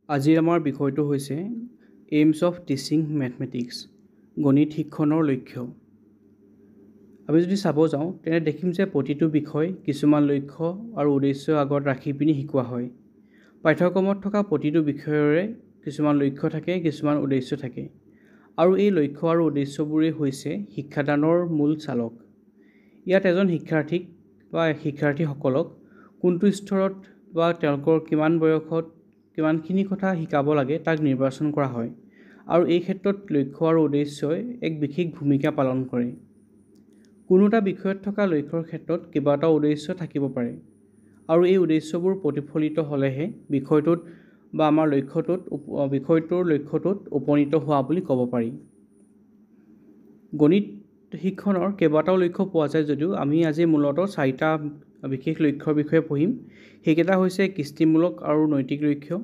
আজিৰ আমাৰ বিষয়টো হৈছে এইমছ অফ টিচিং মেথমেটিক্স গণিত শিক্ষণৰ লক্ষ্য। আমি যদি চাব যাওঁ তেনে দেখিম যে প্ৰতিটো বিষয় কিছুমান লক্ষ্য আৰু উদ্দেশ্য আগত ৰাখি পিনি শিকোৱা হয়। পাঠ্যক্ৰমত থকা প্ৰতিটো বিষয়ৰে কিছুমান লক্ষ্য থাকে, কিছুমান উদ্দেশ্য থাকে, আৰু এই লক্ষ্য আৰু উদ্দেশ্যবোৰেই হৈছে শিক্ষাদানৰ মূল চালক। ইয়াত এজন শিক্ষাৰ্থীক বা শিক্ষাৰ্থীসকলক কোনটো স্তৰত বা তেওঁলোকৰ কিমান বয়সত কিমানখিনি কথা শিকাব লাগে তাক নিৰ্বাচন কৰা হয়, আৰু এই ক্ষেত্ৰত লক্ষ্য আৰু উদ্দেশ্যই এক বিশেষ ভূমিকা পালন কৰে। কোনো এটা বিষয়ত থকা লক্ষ্যৰ ক্ষেত্ৰত কেইবাটাও উদ্দেশ্য থাকিব পাৰে, আৰু এই উদ্দেশ্যবোৰ প্ৰতিফলিত হ'লেহে বিষয়টোত বা আমাৰ বিষয়টোৰ লক্ষ্যটোত উপনীত হোৱা বুলি ক'ব পাৰি। গণিত শিক্ষণৰ কেইবাটাও লক্ষ্য পোৱা যায় যদিও আমি আজি মূলতঃ 4টা বিশেষ লক্ষ্যৰ বিষয়ে পঢ়িম। সেইকেইটা হৈছে কৃষ্টিমূলক আৰু নৈতিক লক্ষ্য,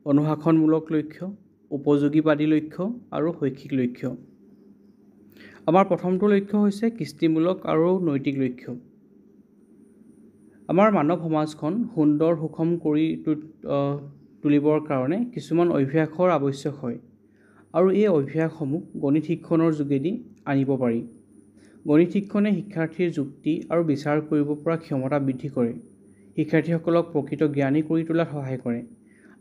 অনুশাসনমূলক লক্ষ্য, উপযোগীবাদী লক্ষ্য আৰু শৈক্ষিক লক্ষ্য। আমাৰ প্ৰথমটো লক্ষ্য হৈছে কৃষ্টিমূলক আৰু নৈতিক লক্ষ্য। আমাৰ মানৱ সমাজখন সুন্দৰ সুষম কৰি তুলিবৰ কাৰণে কিছুমান অভ্যাসৰ আৱশ্যক হয়, আৰু এই অভ্যাসসমূহ গণিত শিক্ষণৰ যোগেদি আনিব পাৰি। গণিত শিক্ষণে শিক্ষাৰ্থীৰ যুক্তি আৰু বিচাৰ কৰিব পৰা ক্ষমতা বৃদ্ধি কৰে, শিক্ষাৰ্থীসকলক প্ৰকৃত জ্ঞানী কৰি তোলাত সহায় কৰে,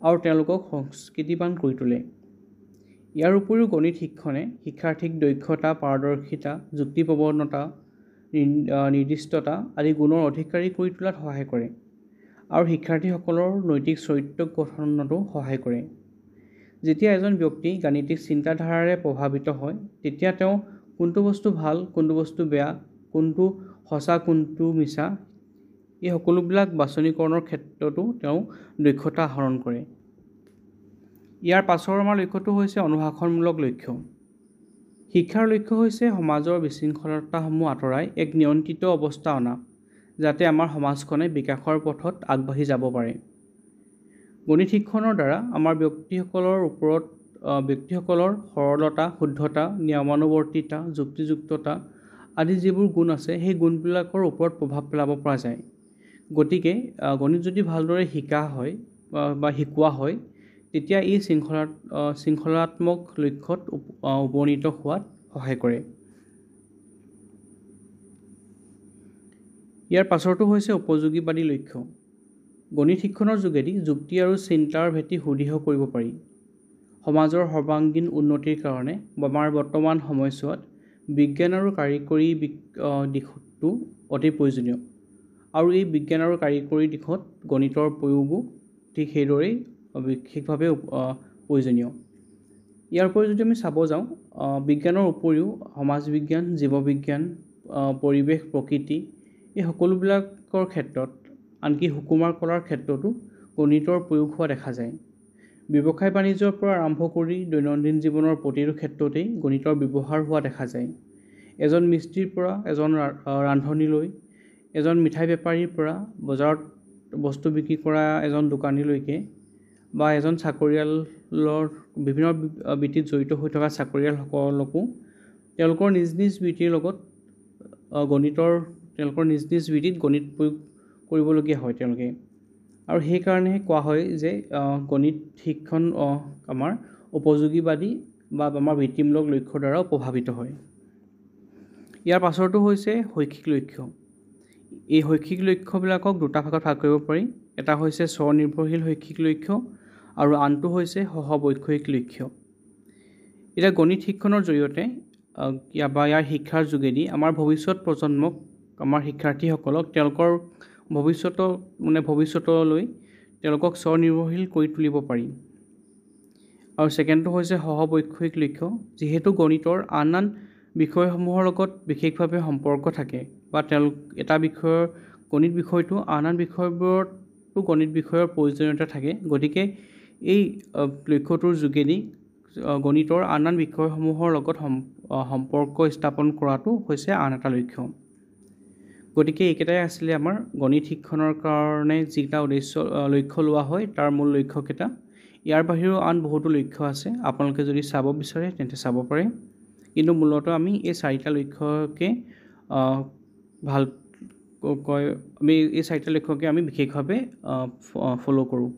আৰু তেওঁলোকক সংস্কৃতিবান কৰি তোলে। ইয়াৰ উপৰিও গণিত শিক্ষণে শিক্ষাৰ্থীক দক্ষতা, পাৰদৰ্শিতা, যুক্তিপ্ৰৱণতা, নিৰ্দিষ্টতা আদি গুণৰ অধিকাৰী কৰি তোলাত সহায় কৰে, আৰু শিক্ষাৰ্থীসকলৰ নৈতিক চৰিত্ৰ গঠনতো সহায় কৰে। যেতিয়া এজন ব্যক্তি গাণিতিক চিন্তাধাৰাৰে প্ৰভাৱিত হয়, তেতিয়া তেওঁ কোনটো বস্তু ভাল, কোনটো বস্তু বেয়া, কোনটো সঁচা, কোনটো মিছা, এই সকলোবিলাক বাছনিকৰণৰ ক্ষেত্ৰতো তেওঁ দক্ষতা আহৰণ কৰে। ইয়াৰ পাছৰ আমাৰ লক্ষ্যটো হৈছে অনুশাসনমূলক লক্ষ্য। শিক্ষাৰ লক্ষ্য হৈছে সমাজৰ বিশৃংখলতাসমূহ আঁতৰাই এক নিয়ন্ত্ৰিত অৱস্থা অনা, যাতে আমাৰ সমাজখনে বিকাশৰ পথত আগবাঢ়ি যাব পাৰে। গণিত শিক্ষণৰ দ্বাৰা আমাৰ ব্যক্তিসকলৰ সৰলতা, শুদ্ধতা, নিয়মানুৱৰ্তিতা, যুক্তিযুক্ততা আদি যিবোৰ গুণ আছে, সেই গুণবিলাকৰ ওপৰত প্ৰভাৱ পেলাব পৰা যায়। গতিকে গণিত যদি ভালদৰে শিকা হয় বা শিকোৱা হয়, তেতিয়া ই শৃংখলাত্মক লক্ষ্যত উপনীত হোৱাত সহায় কৰে। ইয়াৰ পাছৰটো হৈছে উপযোগীবাদী লক্ষ্য। গণিত শিক্ষণৰ যোগেদি যুক্তি আৰু চিন্তাৰ ভেটি সুদৃঢ় কৰিব পাৰি। সমাজৰ সৰ্বাংগীন উন্নতিৰ কাৰণে আমাৰ বৰ্তমান সময়ছোৱাত বিজ্ঞান আৰু কাৰিকৰী দিশটো অতি প্ৰয়োজনীয়, আৰু এই বিজ্ঞান আৰু কাৰিকৰী দিশত গণিতৰ প্ৰয়োগো ঠিক সেইদৰেই বিশেষভাৱে প্ৰয়োজনীয়। ইয়াৰ উপৰি যদি আমি চাব যাওঁ, বিজ্ঞানৰ উপৰিও সমাজ বিজ্ঞান, জীৱবিজ্ঞান, পৰিৱেশ, প্ৰকৃতি এই সকলোবিলাকৰ ক্ষেত্ৰত, আনকি সুকুমাৰ কলাৰ ক্ষেত্ৰতো গণিতৰ প্ৰয়োগ হোৱা দেখা যায়। ব্যৱসায় বাণিজ্যৰ পৰা আৰম্ভ কৰি দৈনন্দিন জীৱনৰ প্ৰতিটো ক্ষেত্ৰতেই গণিতৰ ব্যৱহাৰ হোৱা দেখা যায়। এজন মিস্ত্ৰীৰ পৰা এজন ৰান্ধনীলৈ, এজন মিঠাই বেপাৰীৰ পৰা বজাৰত বস্তু বিক্ৰী কৰা এজন দোকানীলৈকে, বা এজন চাকৰিয়ালৰ বিভিন্ন বৃত্তিত জড়িত হৈ থকা চাকৰিয়ালসকলকো তেওঁলোকৰ নিজ নিজ বৃত্তিত গণিত প্ৰয়োগ কৰিবলগীয়া হয় তেওঁলোকে, আৰু সেইকাৰণে কোৱা হয় যে গণিত শিক্ষণ আমাৰ উপযোগীবাদী বা আমাৰ বৃত্তিমূলক লক্ষ্যৰ দ্বাৰাও প্ৰভাৱিত হয়। ইয়াৰ পাছৰটো হৈছে শৈক্ষিক লক্ষ্য। এই শৈক্ষিক লক্ষ্যবিলাকক দুটা ভাগত ভাগ কৰিব পাৰি। এটা হৈছে স্বনিৰ্ভৰশীল শৈক্ষিক লক্ষ্য, আৰু আনটো হৈছে সহ-বৈষয়িক লক্ষ্য। এতিয়া গণিত শিক্ষণৰ জৰিয়তে বা ইয়াৰ শিক্ষাৰ যোগেদি আমাৰ ভৱিষ্যত প্ৰজন্মক, আমাৰ শিক্ষাৰ্থীসকলক তেওঁলোকৰ ভৱিষ্যতলৈ তেওঁলোকক স্বনিৰ্ভৰশীল কৰি তুলিব পাৰি। আৰু ছেকেণ্ডটো হৈছে সহ-বৈষয়িক লক্ষ্য। যিহেতু গণিতৰ আন বিষয়সমূহৰ লগত বিশেষভাৱে সম্পৰ্ক থাকে, বা গণিত বিষয়টো আন বিষয়বোৰতো গণিত বিষয়ৰ প্ৰয়োজনীয়তা থাকে, গতিকে এই লক্ষ্যটোৰ যোগেদি গণিতৰ আন বিষয়সমূহৰ লগত সম্পৰ্ক স্থাপন কৰাটো হৈছে আন এটা লক্ষ্য। গতিকে এইকেইটাই আছিলে আমাৰ গণিত শিক্ষণৰ কাৰণে যিকেইটা লক্ষ্য লোৱা হয় তাৰ মূল লক্ষ্যকেইটা। ইয়াৰ বাহিৰেও আন বহুতো লক্ষ্য আছে, আপোনালোকে যদি চাব বিচাৰে তেন্তে চাব পাৰে, কিন্তু মূলতঃ আমি এই 4টা লক্ষ্যকে আমি বিশেষভাৱে ফ'ল' কৰোঁ।